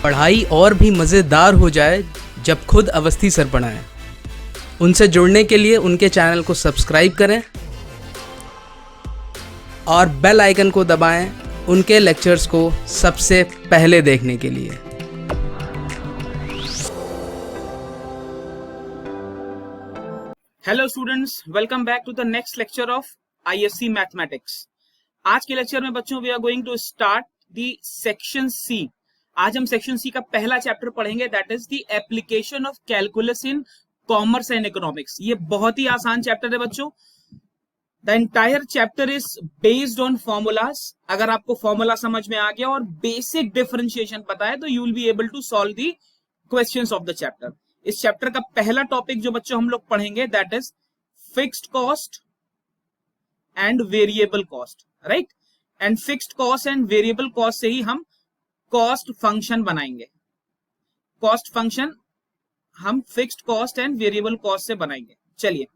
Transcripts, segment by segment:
पढ़ाई और भी मज़ेदार हो जाए जब खुद अवस्थी सर पढ़ाएं। उनसे जुड़ने के लिए उनके चैनल को सब्सक्राइब करें और बेल आइकन को दबाएं उनके लेक्चर्स को सबसे पहले देखने के लिए। Hello students, welcome back to the next lecture of ISC mathematics. आज के लेक्चर में बच्चों we are going to start the section C. आज हम सेक्शन सी का पहला चैप्टर पढ़ेंगे, that is the application of calculus in commerce and economics. ये बहुत ही आसान चैप्टर है बच्चों। The entire chapter is based on formulas. अगर आपको फॉर्मूला समझ में आ गया और बेसिक डिफरेंशिएशन पता है तो you will be able to solve the questions of the chapter. इस चैप्टर का पहला टॉपिक जो बच्चों हम लोग पढ़ेंगे that is fixed cost and variable cost, right. And fixed cost and variable cost से ही हम कॉस्ट फंक्शन बनाएंगे। कॉस्ट फंक्शन हम fixed cost and variable cost से बनाएंगे। चलिए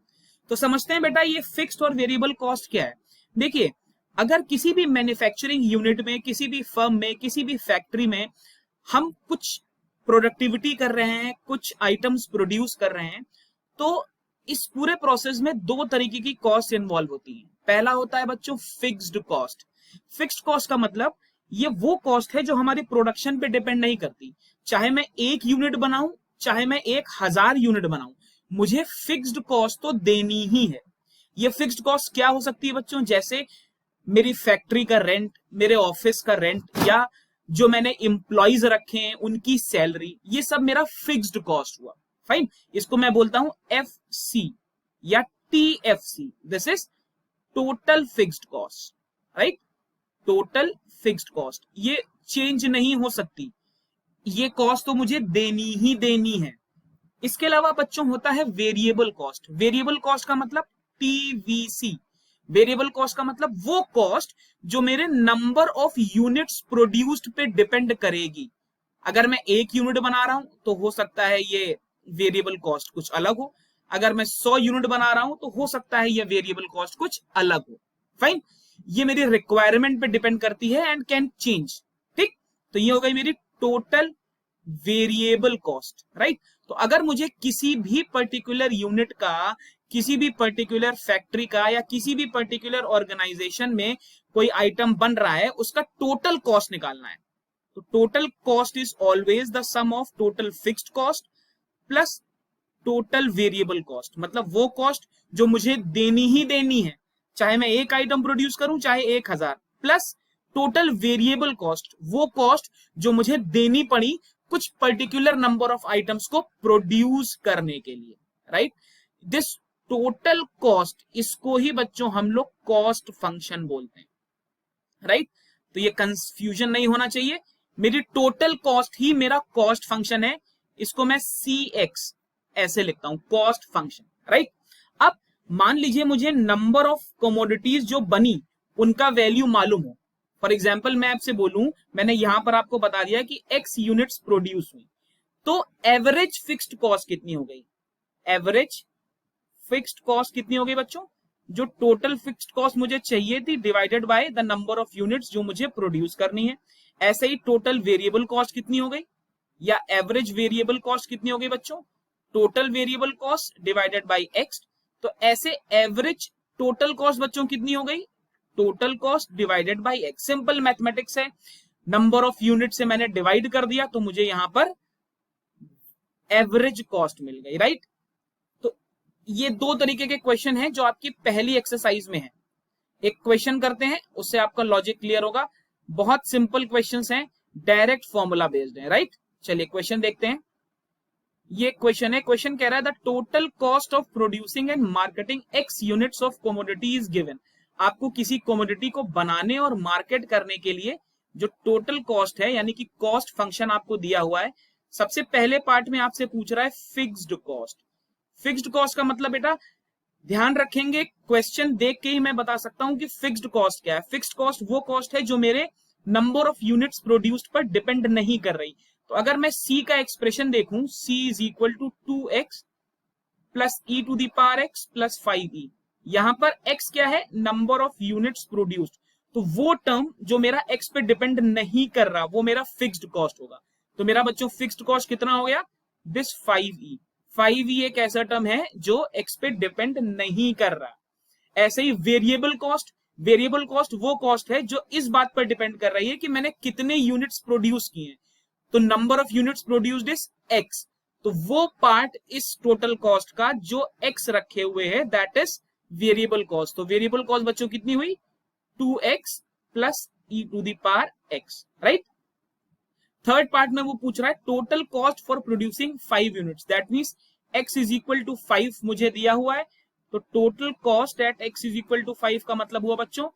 तो समझते हैं बेटा ये फिक्स्ड और वेरिएबल कॉस्ट क्या है। देखिए, अगर किसी भी मैन्युफैक्चरिंग यूनिट में, किसी भी फर्म में, किसी भी फैक्ट्री में हम कुछ प्रोडक्टिविटी कर रहे हैं, कुछ आइटम्स प्रोड्यूस कर रहे हैं, तो इस पूरे प्रोसेस में दो तरीके की कॉस्ट इन्वॉल्व होती है। पहला होता है बच्चों फिक्स्ड कॉस्ट। फिक्स्ड कॉस्ट का मतलब ये वो कॉस्ट है जो हमारी प्रोडक्शन पे डिपेंड नहीं करती। चाहे मैं 1 यूनिट बनाऊं, चाहे मैं 1000 यूनिट बनाऊं, मुझे फिक्स्ड कॉस्ट तो देनी ही है। ये फिक्स्ड कॉस्ट क्या हो सकती है बच्चों? जैसे मेरी फैक्ट्री का रेंट, मेरे ऑफिस का रेंट, या जो मैंने एम्प्लॉइज रखे हैं उनकी सैलरी, ये सब मेरा फिक्स्ड कॉस्ट हुआ। फाइन, इसको मैं बोलता हूं FC या TFC। This is total fixed cost, right. Total fixed cost ये चेंज नहीं हो सकती, ये कॉस्ट तो मुझे देनी ही देनी है। इसके अलावा बच्चों होता है वेरिएबल कॉस्ट। वेरिएबल कॉस्ट का मतलब TVC। वेरिएबल कॉस्ट का मतलब वो कॉस्ट जो मेरे नंबर ऑफ यूनिट्स प्रोड्यूस्ड पे डिपेंड करेगी। अगर मैं 1 यूनिट बना रहा हूं तो हो सकता है ये वेरिएबल कॉस्ट कुछ अलग हो। अगर मैं 100 यूनिट बना रहा हूं तो हो सकता है ये वेरिएबल कॉस्ट कुछ अलग हो। फाइन, ये मेरी रिक्वायरमेंट पे डिपेंड करती है एंड कैन चेंज, ठीक। तो ये हो गई मेरी टोटल वेरिएबल कॉस्ट, राइट। तो अगर मुझे किसी भी पर्टिकुलर यूनिट का, किसी भी पर्टिकुलर फैक्ट्री का, या किसी भी पर्टिकुलर ऑर्गेनाइजेशन में कोई आइटम बन रहा है, उसका टोटल कॉस्ट निकालना है, तो total cost is always the sum of total fixed cost plus total variable cost. मतलब वो कॉस्ट जो मुझे देनी ही देनी है, चाहे मैं 1 आइटम प्रोड्यूस करूं चाहे 1000, प्लस टोटल वेरिएबल कॉस्ट, वो कॉस्ट जो मुझे देनी पड़ी कुछ पर्टिकुलर नंबर ऑफ आइटम्स को प्रोड्यूस करने के लिए, राइट। दिस टोटल कॉस्ट, इसको ही बच्चों हम लोग कॉस्ट फंक्शन बोलते हैं, राइट। तो ये कंफ्यूजन नहीं होना चाहिए, मेरी टोटल कॉस्ट ही मेरा कॉस्ट फंक्शन है। इसको मैं CX ऐसे लिखता हूं, कॉस्ट फंक्शन, राइट। अब मान लीजिए मुझे नंबर ऑफ कमोडिटीज जो बनी उनका वैल्यू मालूम हो। फॉर एग्जाम्पल मैं आपसे बोलूं, मैंने यहां पर आपको बता दिया कि X यूनिट्स प्रोड्यूस हुई, तो एवरेज फिक्स्ड कॉस्ट कितनी हो गई? एवरेज फिक्स्ड कॉस्ट कितनी हो गई बच्चों? जो टोटल फिक्स्ड कॉस्ट मुझे चाहिए थी divided by the number of units जो मुझे प्रोड्यूस करनी है। ऐसे ही टोटल वेरिएबल कॉस्ट कितनी हो गई, या एवरेज वेरिएबल कॉस्ट कितनी हो गई बच्चों? Total variable cost divided by X। तो ऐसे एवरेज टोटल कॉस्ट बच्चों कितनी हो गई? Total cost divided by X। Simple mathematics है, नंबर ऑफ यूनिट से मैंने डिवाइड कर दिया तो मुझे यहां पर एवरेज कॉस्ट मिल गई, राइट। तो ये दो तरीके के क्वेश्चन हैं जो आपकी पहली एक्सरसाइज में है। एक क्वेश्चन करते हैं, उससे आपका लॉजिक क्लियर होगा। बहुत सिंपल क्वेश्चंस हैं, डायरेक्ट फॉर्मूला बेस्ड है, राइट। चलिए क्वेश्चन देखते हैं। ये क्वेश्चन है, क्वेश्चन कह रहा है the total cost of producing and marketing X units of commodity is given. आपको किसी कमोडिटी को बनाने और मार्केट करने के लिए जो टोटल कॉस्ट है, यानी कि कॉस्ट फंक्शन आपको दिया हुआ है। सबसे पहले पार्ट में आपसे पूछ रहा है फिक्स्ड कॉस्ट। फिक्स्ड कॉस्ट का मतलब बेटा ध्यान रखेंगे, क्वेश्चन देख के ही मैं बता सकता हूं कि फिक्स्ड कॉस्ट क्या है। फिक्स्ड कॉस्ट वो कॉस्ट है जो मेरे नंबर ऑफ यूनिट्स प्रोड्यूस्ड पर डिपेंड नहीं कर रही। तो अगर मैं C का एक्सप्रेशन देखूं, C is equal to 2x plus e to the power x plus 5e। यहां पर x क्या है? Number of units produced. तो वो टर्म जो मेरा x पे डिपेंड नहीं कर रहा वो मेरा फिक्स्ड कॉस्ट होगा। तो मेरा बच्चों फिक्स्ड कॉस्ट कितना हो गया, दिस 5e। 5e एक ऐसा टर्म है जो एक्स पे डिपेंड नहीं कर रहा। ऐसे ही वेरिएबल कॉस्ट वो कॉस्ट है जो इस बात पर डिपेंड कर रही है कि मैंने कितने यूनिट्स प्रोड्यूस किए हैं। तो number of units produced is x, तो वो पार्ट इस टोटल कॉस्ट का जो एक्स रखे हुए है दैट इज वेरिएबल कॉस्ट। तो वेरिएबल कॉस्ट बच्चों कितनी हुई, 2x plus e to the power x, right. Third part में वो पूछ रहा है total cost for producing 5 units, that means x is equal to 5 मुझे दिया हुआ है। तो total cost at x is equal to 5 का मतलब हुआ बच्चों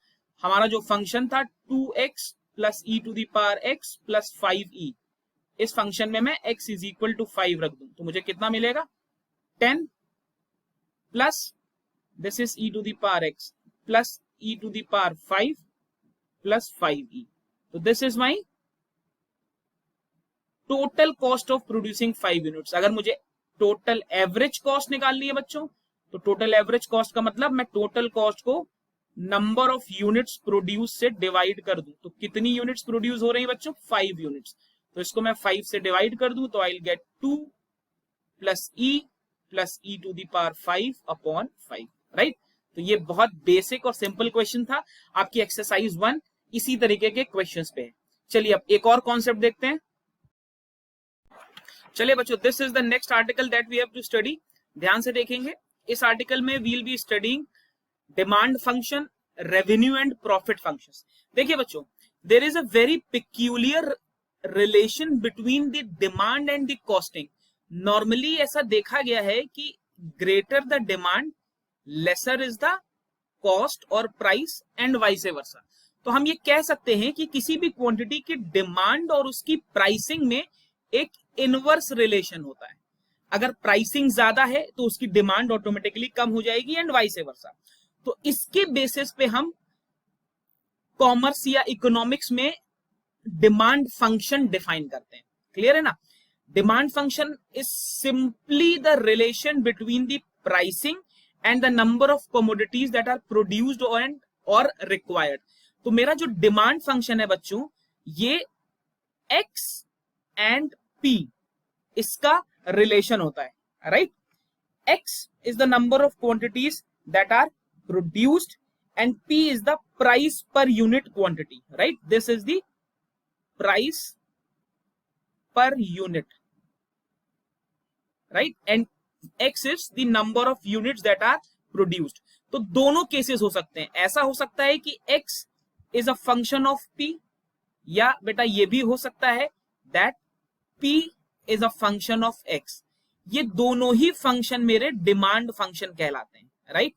हमारा जो फंक्शन था 2x plus e to the power x plus 5e, इस फंक्शन में मैं x इज इक्वल टू 5 रख दूं तो मुझे कितना मिलेगा, 10 plus this is e to the power x plus e to the power 5 plus 5e। तो this is my total cost of producing 5 units. अगर मुझे टोटल एवरेज कॉस्ट निकालनी है बच्चों, तो टोटल एवरेज कॉस्ट का मतलब मैं टोटल कॉस्ट को नंबर ऑफ यूनिट्स प्रोड्यूस से डिवाइड कर दूं। तो कितनी यूनिट्स प्रोड्यूस हो रही है बच्चों, 5 यूनिट्स। तो इसको मैं 5 से डिवाइड कर दूं तो I will get 2 plus e to the power 5 upon 5, right. तो ये बहुत बेसिक और सिंपल क्वेश्चन था, आपकी एक्सरसाइज 1 इसी तरीके के क्वेश्चंस पे है। चलिए अब एक और कॉन्सेप्ट देखते हैं। चलिए बच्चों, this is the next article that we have to study. ध्यान से देखेंगे, इस आर्टिकल में we'll be studying demand function, revenue and profit functions. देखिए बच्चों, there is a very peculiar relation between the demand and the costing. Normally ऐसा देखा गया है कि greater the demand lesser is the cost और प्राइस एंड वाइस वर्सा। तो हम ये कह सकते हैं कि किसी भी क्वांटिटी की डिमांड और उसकी प्राइसिंग में एक इनवर्स रिलेशन होता है। अगर प्राइसिंग ज्यादा है तो उसकी डिमांड ऑटोमेटिकली कम हो जाएगी एंड वाइस वर्सा। तो इसके बेसिस पे हम कॉमर्स या इकोनॉमिक्स में डिमांड फंक्शन डिफाइन करते हैं। क्लियर है ना? Demand function is simply the relation between the pricing and the number of commodities that are produced and और रिक्वायर्ड। तो मेरा जो डिमांड फंक्शन है बच्चों, ये x एंड p इसका रिलेशन होता है, राइट। x is the number of quantities that are produced and p is the price per unit quantity, right? This is the price per unit, right? And x is the number of units that are produced. तो दोनों cases हो सकते हैं। ऐसा हो सकता है कि x is a function of p, या बेटा ये भी हो सकता है that p is a function of x। ये दोनों ही फंक्शन मेरे डिमांड फंक्शन कहलाते हैं, right.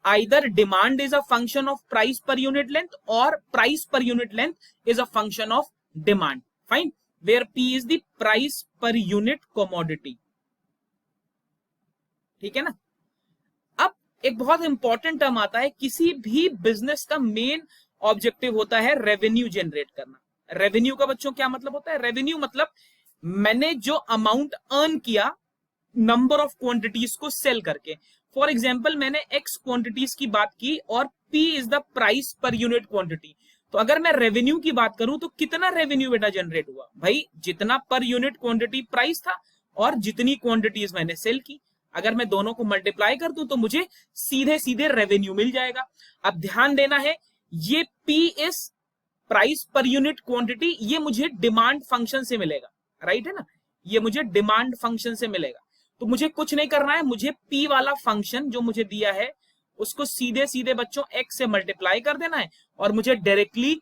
Either demand is a function of price per unit length और price per unit length is a function of demand, fine, where p is the price per unit commodity. ठीक है ना? अब एक बहुत important term आता है, किसी भी बिजनेस का मेन ऑब्जेक्टिव होता है रेवेन्यू जनरेट करना। रेवेन्यू का बच्चों क्या मतलब होता है? रेवेन्यू मतलब मैंने जो अमाउंट अर्न किया नंबर ऑफ क्वांटिटीज को सेल करके। फॉर एग्जांपल मैंने एक्स क्वांटिटीज की बात की और P is the price per unit quantity. तो अगर मैं रेवेन्यू की बात करूं तो कितना रेवेन्यू बेटा जनरेट हुआ? भाई जितना पर यूनिट क्वांटिटी प्राइस था और जितनी क्वांटिटीज मैंने सेल की, अगर मैं दोनों को मल्टीप्लाई कर दूं तो मुझे सीधे सीधे रेवेन्यू मिल जाएगा। अब ध्यान देना है, ये P is price per unit quantity, ये मुझे डिमांड फंक्शन से मिलेगा, राइट है ना? ये मुझे डिमांड फंक्शन से मिलेगा। तो मुझे कुछ नहीं करना है, मुझे p वाला फंक्शन जो मुझे दिया है उसको सीधे सीधे बच्चों x से मल्टीप्लाई कर देना है और मुझे डायरेक्टली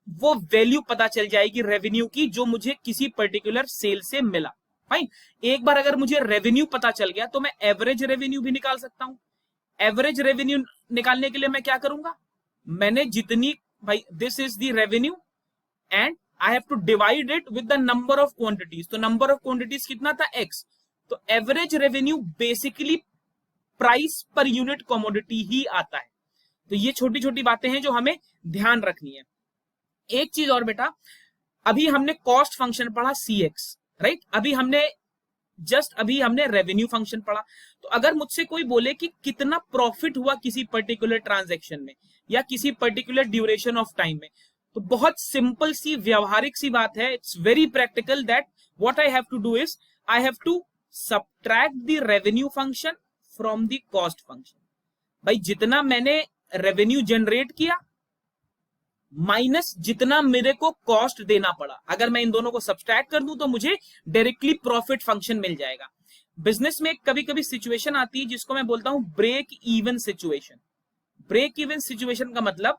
वो वैल्यू पता चल जाएगी रेवेन्यू की जो मुझे किसी पर्टिकुलर सेल से मिला। फाइन, एक बार अगर मुझे रेवेन्यू पता चल गया तो मैं एवरेज रेवेन्यू भी निकाल सकता हूं। एवरेज रेवेन्यू निकालने के लिए मैं क्या करूंगा? मैंने जितनी, भाई this is the revenue and I have to divide it with the number of quantities. तो नंबर ऑफ क्वांटिटीज कितना था? x। तो average revenue basically price per unit commodity ही आता है। तो ये छोटी छोटी बातें हैं जो हमें ध्यान रखनी है। एक चीज और बेटा, अभी हमने कॉस्ट फंक्शन पढ़ा cx, राइट। अभी हमने रेवेन्यू फंक्शन पढ़ा। तो अगर मुझसे कोई बोले कि कितना प्रॉफिट हुआ किसी पर्टिकुलर ट्रांजैक्शन में या किसी पर्टिकुलर ड्यूरेशन ऑफ टाइम में, तो बहुत सिंपल सी व्यवहारिक सी बात है, it's very practical that what I have to do is I have to subtract the revenue function from the cost function. भाई जितना मैंने रेवेन्यू जनरेट किया माइनस जितना मेरे को कॉस्ट देना पड़ा, अगर मैं इन दोनों को सब्सट्रैक्ट कर दूं तो मुझे डायरेक्टली प्रॉफिट फंक्शन मिल जाएगा. बिजनेस में कभी कभी सिचुएशन आती है जिसको मैं बोलता हूं break even situation. Break even situation का मतलब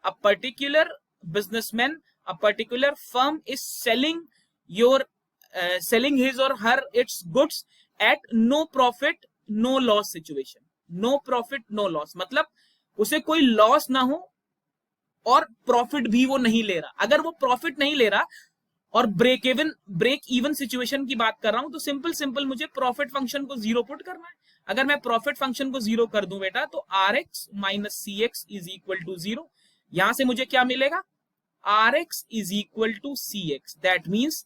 a particular businessman, a particular firm is selling his or her its goods at no profit no loss situation. no profit no loss मतलब उसे कोई लॉस ना हो और प्रॉफिट भी वो नहीं ले रहा. अगर वो प्रॉफिट नहीं ले रहा और ब्रेक इवन सिचुएशन की बात कर रहा हूं तो सिंपल मुझे प्रॉफिट फंक्शन को जीरो पुट करना है. अगर मैं प्रॉफिट फंक्शन को जीरो कर दूं बेटा तो rx minus cx is equal to zero. यहां से मुझे क्या मिलेगा, rx is equal to cx. That means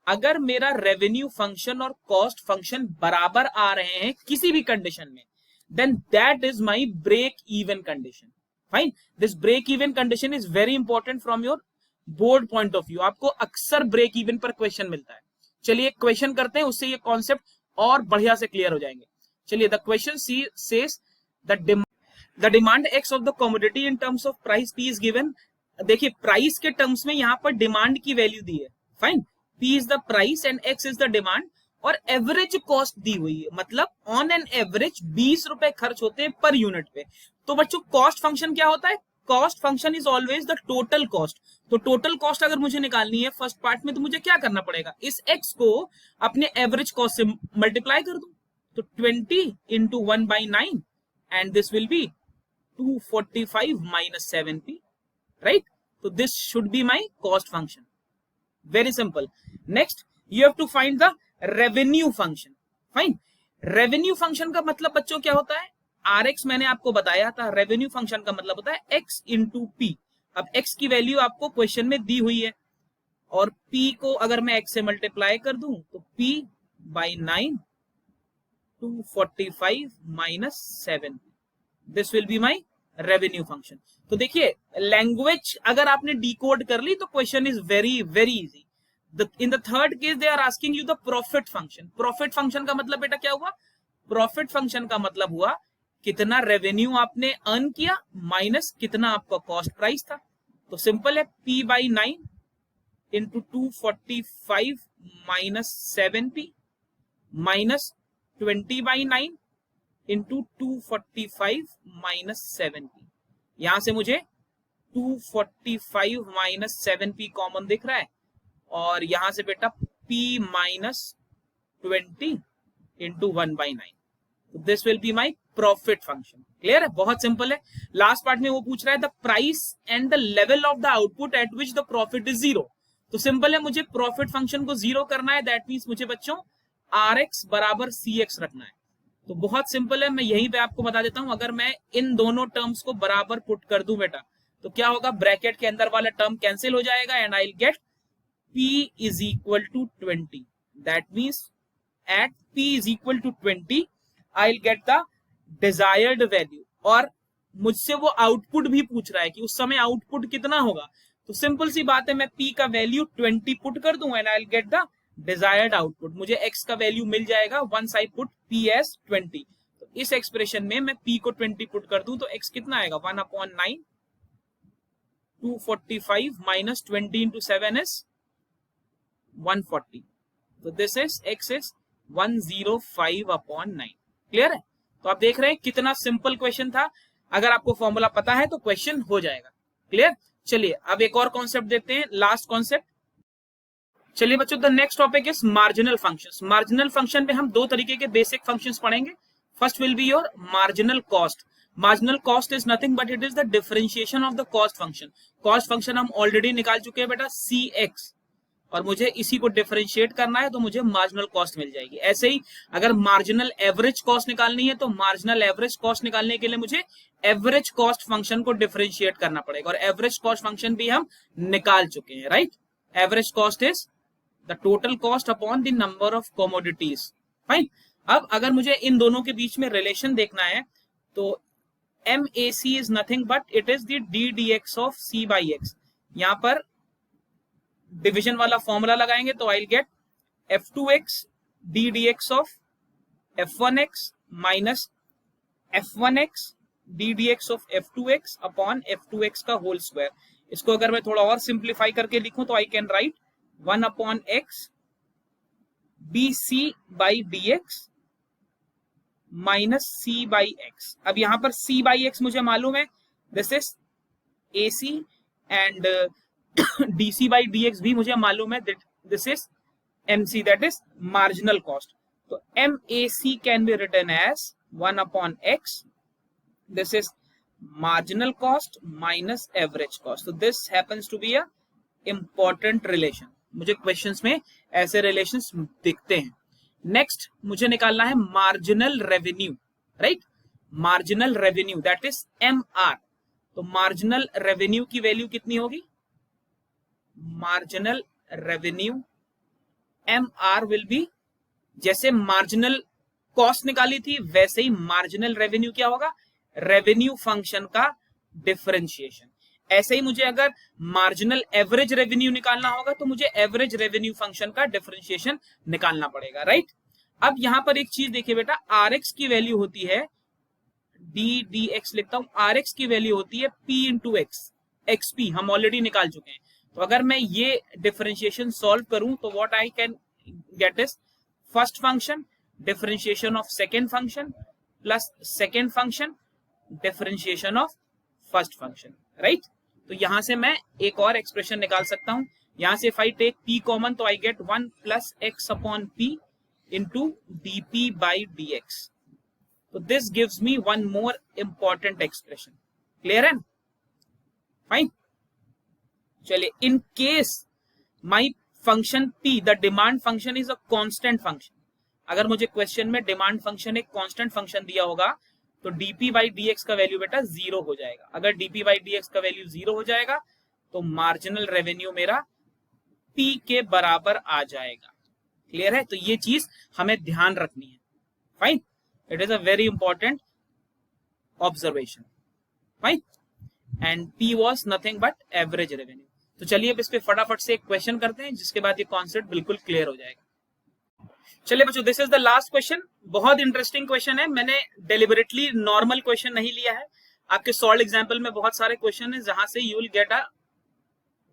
अगर मेरा रेवेन्यू फंक्शन और कॉस्ट फंक्शन बराबर आ रहे हैं किसी भी कंडीशन में, then that is my break even condition. Fine. This break even condition is very important from your board point of view. आपको अक्सर ब्रेक इवन पर क्वेश्चन मिलता है. चलिए क्वेश्चन करते हैं, उससे ये कॉन्सेप्ट और बढ़िया से क्लियर हो जाएंगे. चलिए the question says the demand x of the commodity in terms of price P is given. देखिए प्राइस के टर्म्स में यहां पर डिमांड की वैल्यू दी है. Fine. P is the price and X is the demand और एवरेज कॉस्ट दी हुई है. मतलब ऑन एन एवरेज 20 रुपए खर्च होते हैं पर यूनिट पे. तो बच्चों कॉस्ट फंक्शन क्या होता है, cost function is always the total cost. तो टोटल कॉस्ट अगर मुझे निकालनी है फर्स्ट पार्ट में तो मुझे क्या करना पड़ेगा, इस X को अपने एवरेज कॉस्ट से मल्टीप्लाई कर दूं. तो 20 into 1/9 and this will be 245 minus 7p. Right. तो this should be my cost function. Very simple. Next, you have to find the revenue function. Fine. Revenue function का मतलब बच्चों क्या होता है, Rx मैंने आपको बताया था. Revenue function का मतलब होता है X into P. अब X की वैल्यू आपको क्वेश्चन में दी हुई है और P को अगर मैं X से मल्टीप्लाई कर दूं तो P by 9 245 minus 7. This will be my revenue function. तो देखिए लैंग्वेज अगर आपने डिकोड कर ली तो question is very very easy. In the third case they are asking you the profit function. Profit function का मतलब बेटा क्या हुआ, प्रॉफिट फंक्शन का मतलब हुआ कितना रेवेन्यू आपने अर्न किया माइनस कितना आपका कॉस्ट प्राइस था. तो सिंपल है P by 9 into 245 minus 7p minus 20 by 9 into 245 minus 7p. यहां से मुझे 245 माइनस 7p कॉमन दिख रहा है और यहां से बेटा p minus 20 into 1/9. This will be my profit function. Clear है, बहुत सिंपल है. लास्ट पार्ट में वो पूछ रहा है the price and the level of the output at which the profit is zero. तो सिंपल है, मुझे प्रॉफिट फंक्शन को जीरो करना है. दैट मीन्स मुझे बच्चों rx बराबर cx रखना है. तो बहुत सिंपल है, मैं यहीं पे आपको बता देता हूं. अगर मैं इन दोनों टर्म्स को बराबर पुट कर दूं बेटा तो क्या होगा, ब्रैकेट के अंदर वाला टर्म कैंसिल हो जाएगा and I will get p is equal to 20. That means at p is equal to 20 I will get the desired value. और मुझसे वो आउटपुट भी पूछ रहा है कि उस समय आउटपुट कितना होगा. तो सिंपल सी बात है, मैं p का वैल्यू 20 पुट कर दूं and I will get the desired output. मुझे x का वैल्यू मिल जाएगा once I put p as 20. तो इस एक्सप्रेशन में मैं p को 20 पुट कर दूं तो x कितना आएगा, 1/9 245 माइनस 20 इंटू 7 is 140. तो this is x is 105/9. Clear है. तो आप देख रहे हैं कितना सिंपल क्वेश्चन था. अगर आपको फॉर्मूला पता है तो क्वेश्चन हो जाएगा. क्लियर. चलिए अब एक और कॉन्सेप्ट देते हैं, लास्ट कॉन्सेप्ट. चलिए बच्चों the next topic is marginal functions. Marginal function में हम दो तरीके के बेसिक फंक्शंस पढ़ेंगे. First will be your marginal cost. Marginal cost is nothing but it is the differentiation of the cost function. Cost function हम already निकाल चुके हैं बेटा cx और मुझे इसी को डिफरेंशिएट करना है तो मुझे मार्जिनल कॉस्ट मिल जाएगी. ऐसे ही अगर मार्जिनल एवरेज कॉस्ट निकालनी है तो मार्जिनल एवरेज कॉस्ट निकालने के लिए मुझे एवरेज कॉस्ट फंक्शन को डिफरेंशिएट करना पड़ेगा और एवरेज कॉस्ट फंक्शन भी हम निकाल चुके हैं. Right. Average cost is the total cost upon the number of commodities. Fine. अब अगर मुझे इन दोनों के बीच में रिलेशन देखना है तो MAC is nothing but it is the DDX of C by X. यहां पर डिविजन वाला फॉर्मूला लगाएंगे तो I will gate f2x d dx of f1x minus f1x d dx of f2x upon f2x का whole square. इसको अगर मैं थोड़ा और सिंप्लीफाई करके लिखूं तो I can write 1 upon x bc by dx minus c by x। अब यहां पर c बाई x मुझे मालूम है, this is ac, and dc by dx भी मुझे मालूम है, this is mc, that is marginal cost. तो mac can be written as 1 upon x, this is marginal cost minus average cost. So this happens to be a important relation. मुझे questions में ऐसे relations दिखते हैं। Next मुझे निकालना है marginal revenue, right? Marginal revenue that is MR। तो marginal revenue की वैल्यू कितनी होगी? Marginal revenue MR will be, जैसे मार्जिनल कॉस्ट निकाली थी वैसे ही मार्जिनल रेवेन्यू क्या होगा? रेवेन्यू फंक्शन का डिफरेंशिएशन। ऐसे ही मुझे अगर मार्जिनल एवरेज रेवेन्यू निकालना होगा तो मुझे एवरेज रेवेन्यू फंक्शन का डिफरेंशिएशन निकालना पड़ेगा, राइट? अब यहां पर एक चीज देखिए बेटा, Rx की वैल्यू होती है dx, लिखता हूं Rx की वैल्यू होती है p इंटू एक्स, xp हम ऑलरेडी निकाल चुके हैं। तो अगर मैं ये डिफरेंशिएशन सॉल्व करूं तो what I can get is first function differentiation of second function plus second function differentiation of first function, right? तो यहां से मैं एक और एक्सप्रेशन निकाल सकता हूं। यहां से if I take p common तो I get 1 plus x upon p into dp by dx। तो this gives me one more important expression. Clear है? फाइन। चलिए, in case my function p, the demand function is a constant function. अगर मुझे question में demand function एक constant function दिया होगा तो dp बाई dx का वैल्यू बेटा 0 हो जाएगा। अगर dp बाई dx का वैल्यू 0 हो जाएगा तो मार्जिनल रेवेन्यू मेरा p के बराबर आ जाएगा। क्लियर है? तो ये चीज हमें ध्यान रखनी है। Fine, it is a very important observation. Fine, and p was nothing but average revenue. तो चलिए अब इस पे फटाफट से एक क्वेश्चन करते हैं जिसके बाद ये कॉन्सेप्ट बिल्कुल क्लियर हो जाएगा। चलिए बच्चों, this is the last question. बहुत इंटरेस्टिंग क्वेश्चन है। मैंने डेलिबरेटली नॉर्मल क्वेश्चन नहीं लिया है। आपके सॉल्व एग्जाम्पल में बहुत सारे क्वेश्चन है जहां से you will get a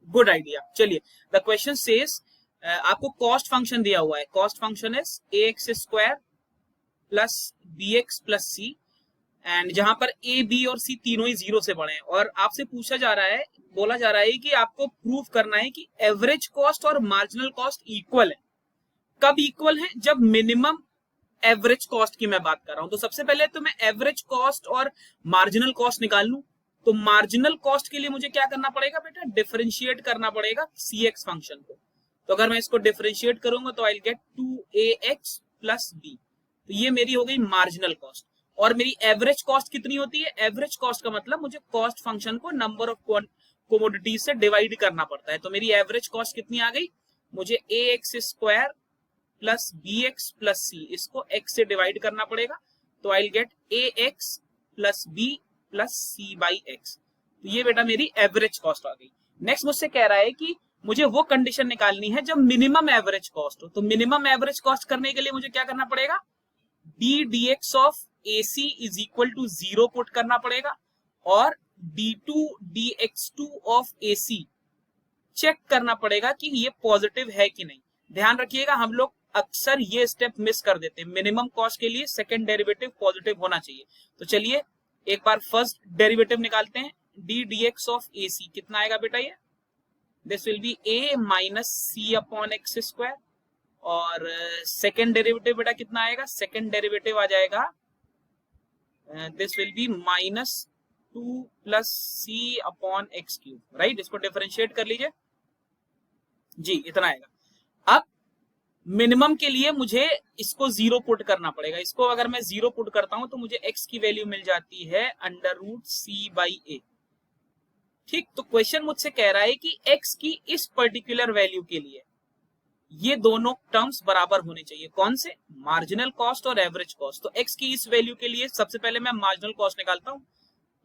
good idea. चलिए, द क्वेश्चन सेज आपको कॉस्ट फंक्शन दिया हुआ है। Cost function is ax square plus bx plus c, and जहां पर a, b और c तीनों ही 0 से बड़े हैं और आपसे पूछा जा रहा है, बोला जा रहा है कि आपको प्रूव करना है कि एवरेज कॉस्ट और मार्जिनल कॉस्ट इक्वल है। कब इक्वल है? जब मिनिमम एवरेज कॉस्ट की मैं बात कर रहा हूं। तो सबसे पहले तो मैं एवरेज कॉस्ट और मार्जिनल कॉस्ट निकाल लूं। तो मार्जिनल कॉस्ट के लिए मुझे क्या करना पड़ेगा बेटा? डिफरेंशिएट करना पड़ेगा cx फंक्शन को। तो अगर मैं इसको डिफरेंशिएट करूंगा तो I gate 2ax plus b। तो ये मेरी हो गई मार्जिनल कॉस्ट। और मेरी एवरेज कॉस्ट कितनी होती है? एवरेज कॉस्ट का मतलब मुझे कॉस्ट फंक्शन को नंबर ऑफ कोमोडिटीज से डिवाइड करना पड़ता है। तो मेरी एवरेज कॉस्ट कितनी आ गई? मुझे ax square plus bx plus c, इसको x से डिवाइड करना पड़ेगा। तो I gate ax plus b plus c by x। तो ये बेटा मेरी एवरेज कॉस्ट आ गई। नेक्स्ट मुझसे कह रहा है कि मुझे वो कंडीशन निकालनी है जब मिनिमम एवरेज कॉस्ट हो। तो मिनिमम एवरेज कॉस्ट करने के लिए मुझे क्या करना पड़ेगा? d dx of ac is equal to 0 put करना पड़ेगा और d2 dx2 of ac check करना पड़ेगा कि ये पॉजिटिव है कि नहीं। ध्यान रखिएगा, हम लोग अक्सर ये स्टेप मिस कर देते हैं। मिनिमम कॉस्ट के लिए सेकंड डेरिवेटिव पॉजिटिव होना चाहिए। तो चलिए एक बार फर्स्ट डेरिवेटिव निकालते हैं। d dx ऑफ ac कितना आएगा बेटा? ये this will B a minus c upon x square. और सेकंड डेरिवेटिव बेटा कितना आएगा? सेकंड डेरिवेटिव आ जाएगा, this will B minus 2 plus c upon x cube, right? इसको डिफरेंशिएट कर लीजिए जी, इतना आएगा। अब मिनिमम के लिए मुझे इसको 0 पुट करना पड़ेगा। इसको अगर मैं 0 पुट करता हूं तो मुझे x की वैल्यू मिल जाती है under root c by a। ठीक, तो क्वेश्चन मुझसे कह रहा है कि x की इस पर्टिकुलर वैल्यू के लिए ये दोनों टर्म्स बराबर होने चाहिए। कौन से? मार्जिनल कॉस्ट और एवरेज कॉस्ट। तो x की इस वैल्यू के लिए सबसे पहले मैं मार्जिनल कॉस्ट निकालता हूं।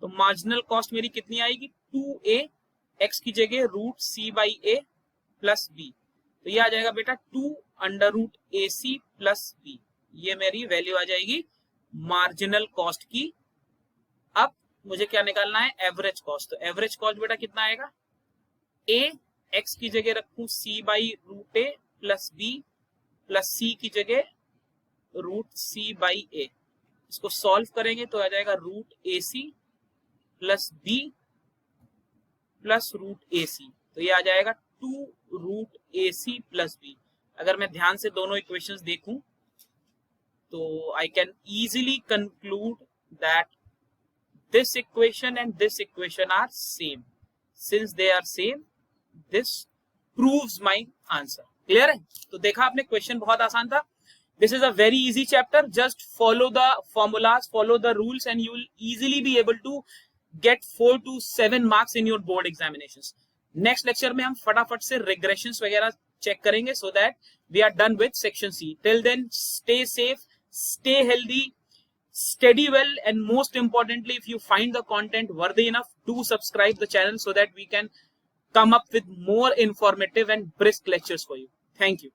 तो मार्जिनल कॉस्ट मेरी कितनी आएगी? 2a, x की जगह root c by a plus b। तो ये आ जाएगा बेटा 2 अंडर रूट ए सी प्लस बी, ये मेरी वैल्यू आ जाएगी मार्जिनल कॉस्ट की। अब मुझे क्या निकालना है, एवरेज कॉस्ट। तो एवरेज कॉस्ट बेटा कितना आएगा, ए एक्स की जगह रखूं c by root a plus b plus c की जगह रूट सी बाई ए। इसको सॉल्व करेंगे तो आ जाएगा रूट ए सी प्लस बी प्लस रूट ए सी, तो ये आ जाएगा 2 रूट ए सी प्लस बी। अगर मैं ध्यान से दोनों इक्वेशंस देखूं तो I can easily conclude that this equation and this equation are same. Since they are same, this proves my answer. Clear है? तो देखा आपने, क्वेश्चन बहुत आसान था. This is a very easy chapter. Just follow the formulas, follow the rules, and you will easily be able to get 4 to 7 marks in your board examinations. Next lecture में हम फटाफट से regressions वगैरह check करेंगे so that we are done with section C. Till then, stay safe, stay healthy, study well, and most importantly, if you find the content worthy enough, do subscribe the channel so that we can come up with more informative and brisk lectures for you. Thank you.